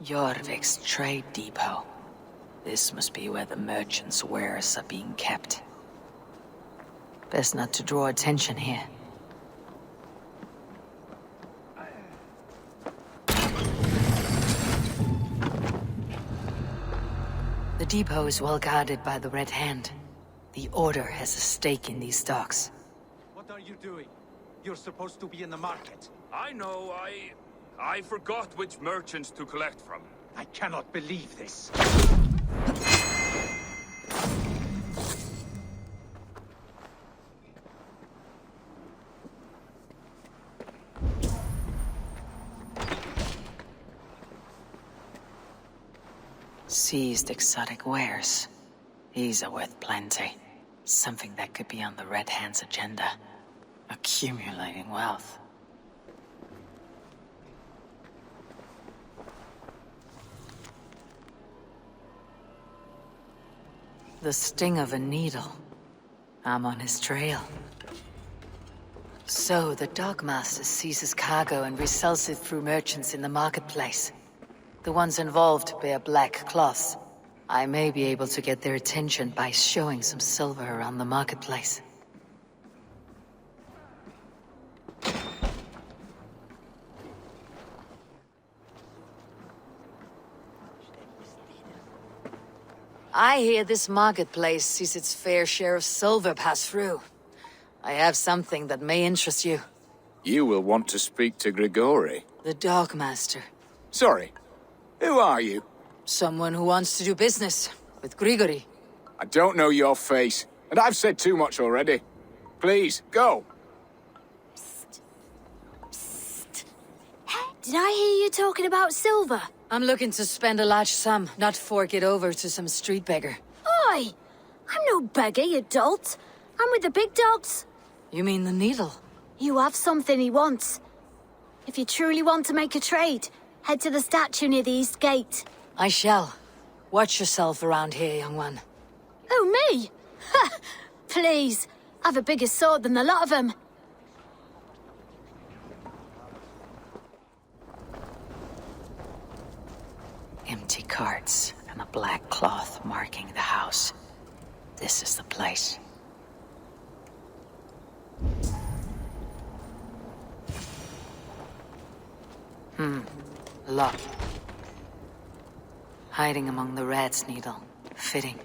Jorvik's trade depot. This must be where the merchants' wares are being kept. Best not to draw attention here. The depot is well guarded by the Red Hand. The Order has a stake in these docks. What are you doing? You're supposed to be in the market. I know, I forgot which merchants to collect from. I cannot believe this. Seized exotic wares. These are worth plenty. Something that could be on the Red Hand's agenda. Accumulating wealth. The sting of a needle. I'm on his trail. So, the Dogmaster seizes cargo and resells it through merchants in the marketplace. The ones involved bear black cloths. I may be able to get their attention by showing some silver around the marketplace. I hear this marketplace sees its fair share of silver pass through. I have something that may interest you. You will want to speak to Grigori. The Dogmaster. Sorry, who are you? Someone who wants to do business with Grigori. I don't know your face, and I've said too much already. Please, go. Did I hear you talking about silver? I'm looking to spend a large sum, not fork it over to some street beggar. Oi! I'm no beggar, you dolt. I'm with the big dogs. You mean the needle? You have something he wants. If you truly want to make a trade, head to the statue near the East Gate. I shall. Watch yourself around here, young one. Oh, me? Ha! Please, I've a bigger sword than the lot of them. Empty carts and a black cloth marking the house. This is the place. Locked. Hiding among the rat's needle. Fitting.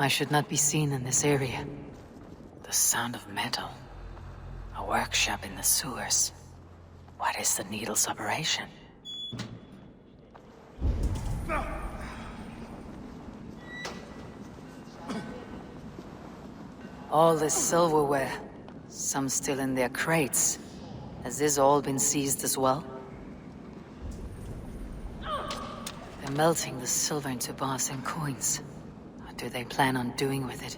I should not be seen in this area. The sound of metal. A workshop in the sewers. What is the needle's operation? All this silverware. Some still in their crates. Has this all been seized as well? They're melting the silver into bars and coins. What do they plan on doing with it?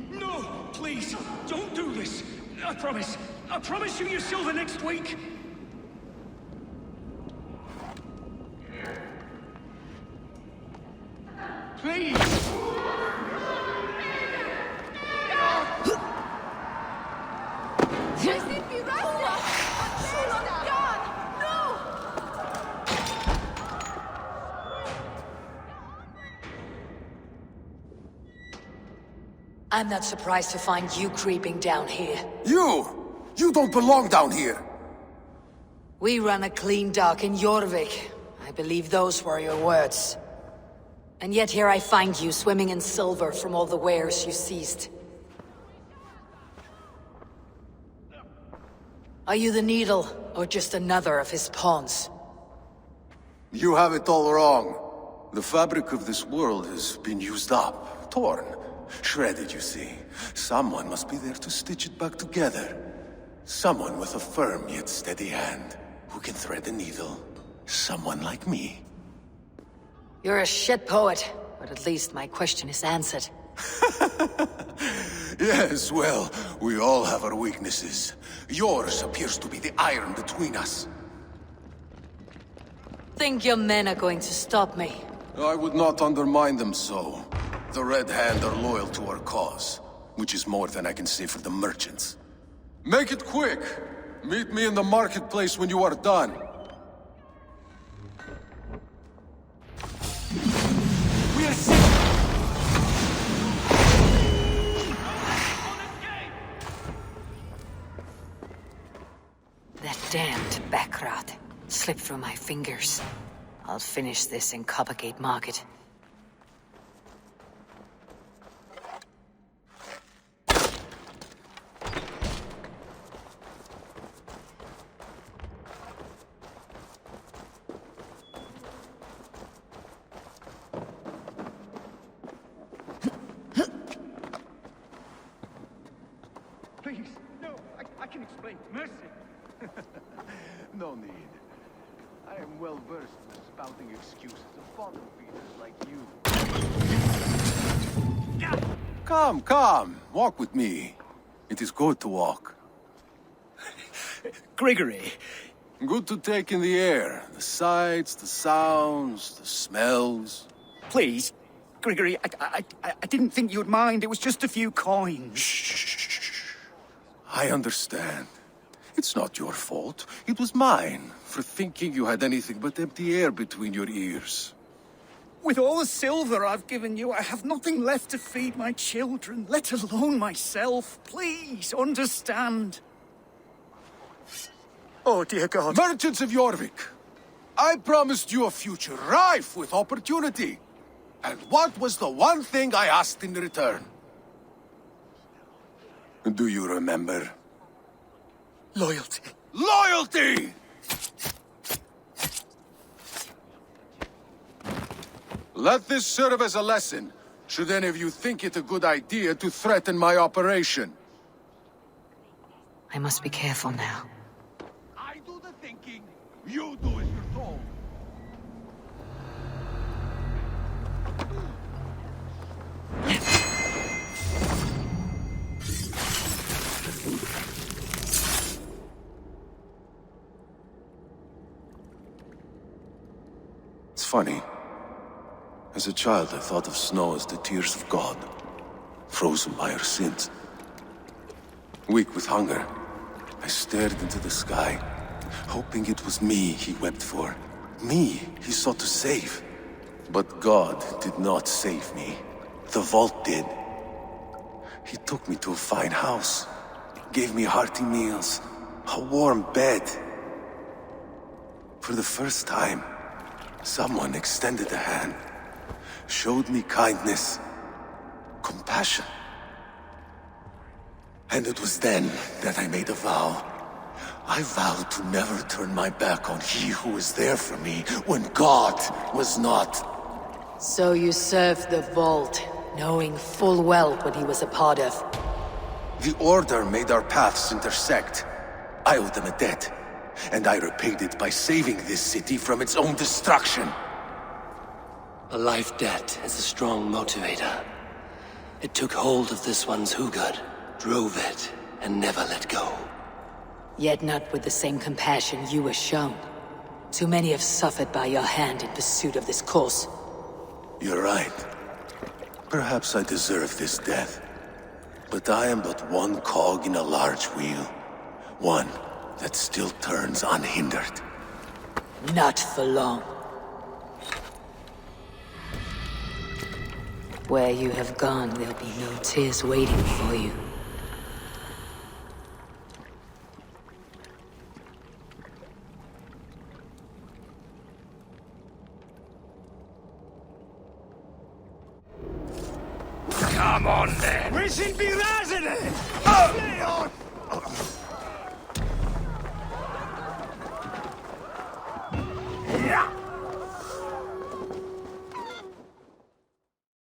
No! Please! Don't do this! I promise you your silver next week! Please! I'm not surprised to find you creeping down here. You don't belong down here! We run a clean dock in Jorvik. I believe those were your words. And yet here I find you swimming in silver from all the wares you seized. Are you the Needle, or just another of his pawns? You have it all wrong. The fabric of this world has been used up, torn, Shredded, you see. Someone must be there to stitch it back together. Someone with a firm yet steady hand, who can thread a needle. Someone like me. You're a shit poet, but at least my question is answered. Yes, well, we all have our weaknesses. Yours appears to be the iron between us. Think your men are going to stop me? I would not undermine them so. The Red Hand are loyal to our cause, which is more than I can say for the merchants. Make it quick! Meet me in the marketplace when you are done. We are sick! That damned backrot slipped through my fingers. I'll finish this in Coppergate Market. Please, no, I can explain. Mercy. No need. I am well versed in spouting excuses of bottom feeders like you. Come, come. Walk with me. It is good to walk. Gregory. Good to take in the air. The sights, the sounds, the smells. Please, Gregory, I didn't think you'd mind. It was just a few coins. Shh. I understand. It's not your fault. It was mine, for thinking you had anything but empty air between your ears. With all the silver I've given you, I have nothing left to feed my children, let alone myself. Please, understand. Oh, dear God. Merchants of Jorvik, I promised you a future rife with opportunity. And what was the one thing I asked in return? Do you remember? Loyalty. Loyalty! Let this serve as a lesson, should any of you think it a good idea to threaten my operation. I must be careful now. I do the thinking, you do as you're told. It's funny. As a child, I thought of snow as the tears of God, frozen by our sins. Weak with hunger, I stared into the sky, hoping it was me he wept for. Me he sought to save. But God did not save me. The vault did. He took me to a fine house, gave me hearty meals, a warm bed. For the first time, someone extended a hand, showed me kindness, compassion. And it was then that I made a vow. I vowed to never turn my back on he who was there for me when God was not. So you served the Vault, knowing full well what he was a part of. The Order made our paths intersect. I owed them a debt, and I repaid it by saving this city from its own destruction. A life debt is a strong motivator. It took hold of this one's Hugad, drove it, and never let go. Yet not with the same compassion you were shown. Too many have suffered by your hand in pursuit of this course. You're right. Perhaps I deserve this death. But I am but one cog in a large wheel. One that still turns unhindered. Not for long. Where you have gone, there'll be no tears waiting for you. Come on then! We sind wie Rasende!